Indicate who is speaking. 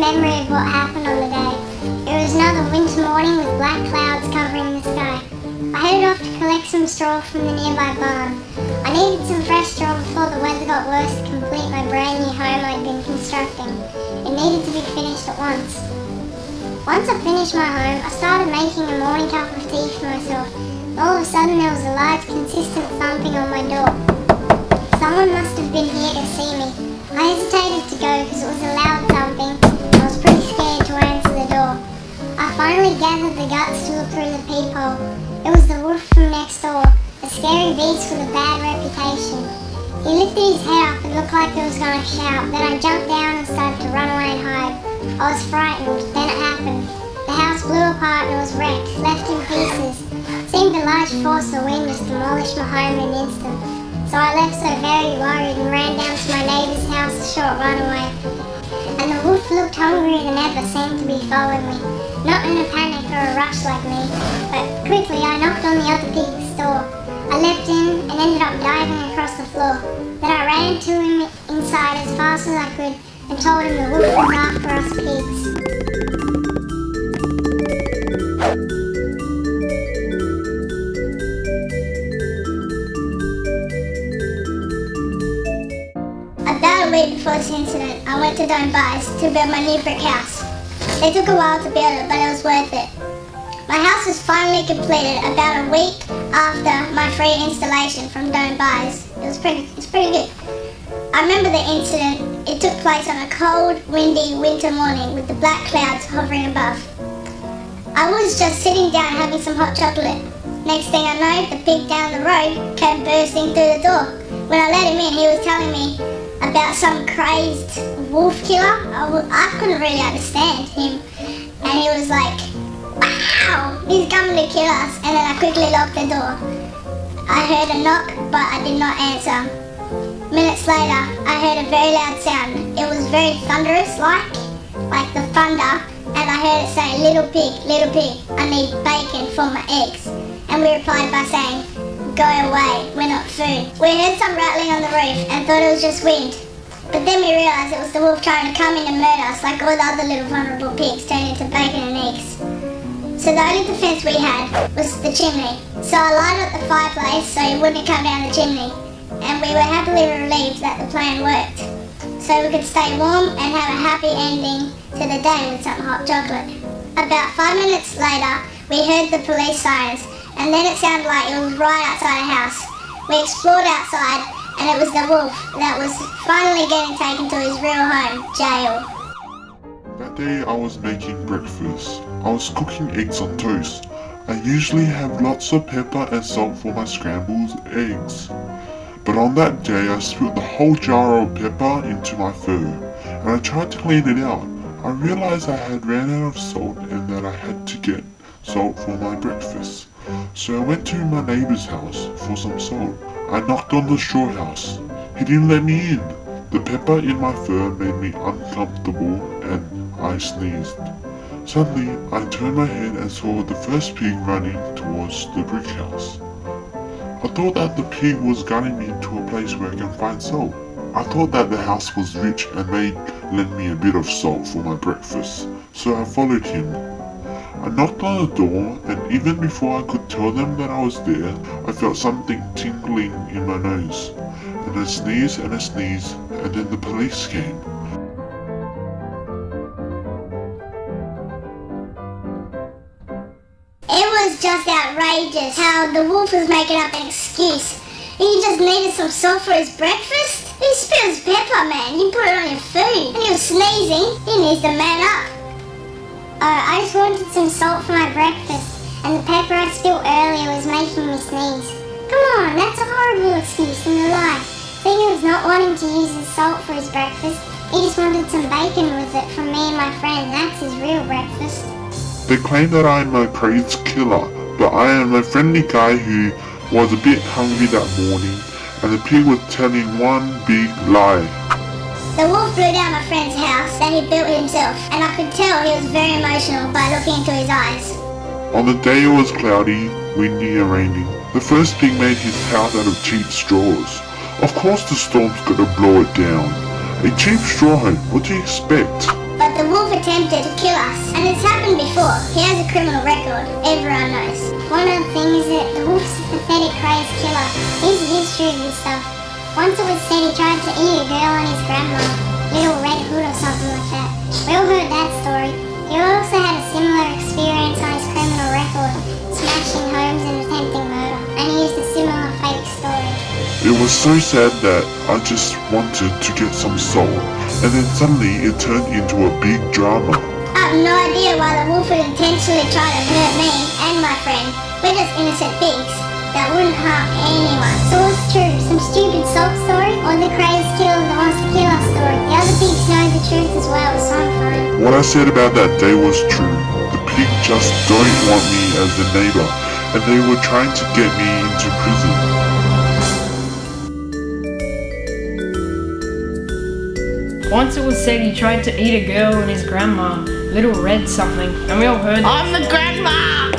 Speaker 1: memory of what happened on the day. It was another winter morning with black clouds covering the sky. I headed off to collect some straw from the nearby barn. I needed some fresh straw before the weather got worse to complete my brand new home I'd been constructing. It needed to be finished at once. Once I finished my home, I started making a morning cup of tea for myself. All of a sudden there was a large consistent thumping on my door. Someone must have been here to see me. I hesitated to go because it was a loud thumping and I was pretty scared to answer the door. I finally gathered the guts to look through the peephole. It was the wolf from next door, a scary beast with a bad reputation. He lifted his head up and looked like he was going to shout. Then I jumped down and started to run away and hide. I was frightened. Then it happened. The house blew apart and it was wrecked, left in pieces. It seemed a large force of wind just demolished my home in an instant. So I left so very worried and ran down to my neighbour's house a short run away. And the wolf looked hungrier than ever, seemed to be following me. Not in a panic or a rush like me, but quickly I knocked on the other pig's door. I leapt in and ended up diving across the floor. Then I ran to him inside as fast as I could and told him the wolf was after us pigs. About a week before this incident, I went to Dunbar's to build my new brick house. It took a while to build it, but it was worth it. My house was finally completed about a week after my free installation from Dunbar's. It's pretty good. I remember the incident. It took place on a cold, windy winter morning with the black clouds hovering above. I was just sitting down having some hot chocolate. Next thing I know, the pig down the road came bursting through the door. When I let him in, he was telling me about some crazed wolf killer. I couldn't really understand him. And he was like, "Wow, he's coming to kill us." And then I quickly locked the door. I heard a knock, but I did not answer. Minutes later, I heard a very loud sound. It was very thunderous, like the thunder. And I heard it say, little pig, I need bacon for my eggs." And we replied by saying, "Go away, we're not food." We heard some rattling on the roof and thought it was just wind. But then we realised it was the wolf trying to come in and murder us like all the other little vulnerable pigs turned into bacon and eggs. So the only defence we had was the chimney. So I lighted up the fireplace so he wouldn't come down the chimney. And we were happily relieved that the plan worked. So we could stay warm and have a happy ending to the day with some hot chocolate. About 5 minutes later, we heard the police sirens, and then it sounded like it was right outside the house. We explored outside, and it was the wolf that was finally getting taken to his real home, jail.
Speaker 2: That day I was making breakfast. I was cooking eggs on toast. I usually have lots of pepper and salt for my scrambled eggs. But on that day I spilled the whole jar of pepper into my fur, and I tried to clean it out. I realized I had ran out of salt and that I had to get salt for my breakfast. So I went to my neighbor's house for some salt. I knocked on the straw house. He didn't let me in. The pepper in my fur made me uncomfortable and I sneezed. Suddenly, I turned my head and saw the first pig running towards the brick house. I thought that the pig was guiding me to a place where I can find salt. I thought that the house was rich and may lend me a bit of salt for my breakfast, so I followed him. I knocked on the door, and even before I could tell them that I was there, I felt something tingling in my nose. And a sneeze, and then the police came.
Speaker 1: It was just outrageous how the wolf was making up an excuse. He just needed some salt for his breakfast. He spills pepper, man. You put it on your food. And he was sneezing. He needs to man up. I just wanted some salt for my breakfast, and the pepper I spilled earlier was making me sneeze. Come on, that's a horrible excuse and a lie. Saying he was not wanting to use his salt for his breakfast. He just wanted some bacon with it from me and my friend. That's his real breakfast.
Speaker 2: They claim that I am a crazed killer, but I am a friendly guy who was a bit hungry that morning, and the pig was telling one big lie.
Speaker 1: The wolf blew down my friend's house that he built himself, and I could tell he was very emotional by looking into his eyes.
Speaker 2: On the day it was cloudy, windy and raining. The first pig made his house out of cheap straws. Of course the storm's gonna blow it down. A cheap straw home, what do you expect?
Speaker 1: But The wolf attempted to kill us, and it's happened before. He has a criminal record, everyone knows. One other thing is that the wolf's a pathetic, crazed killer. Here's the history of this stuff. Once it was said he tried to eat a girl and his grandma, Little Red Hood or something like that. We all heard that story. He also had a similar experience on his criminal record, smashing homes and attempting murder, and he used a similar fake story.
Speaker 2: It was so sad that I just wanted to get some salt, and then suddenly it turned into a big drama.
Speaker 1: I have no idea why the wolf would intentionally try to hurt me and my friend. We're just innocent pigs that wouldn't harm anyone. So what's true? Some stupid salt story, or the crazed killer that wants to kill us story? The other pigs know the truth as well, so I'm fine.
Speaker 2: What I said about that day was true. The pig just don't want me as a neighbor, and they were trying to get me into prison.
Speaker 3: Once it was said he tried to eat a girl and his grandma, Little Red something, and we all heard it.
Speaker 4: I'm the grandma!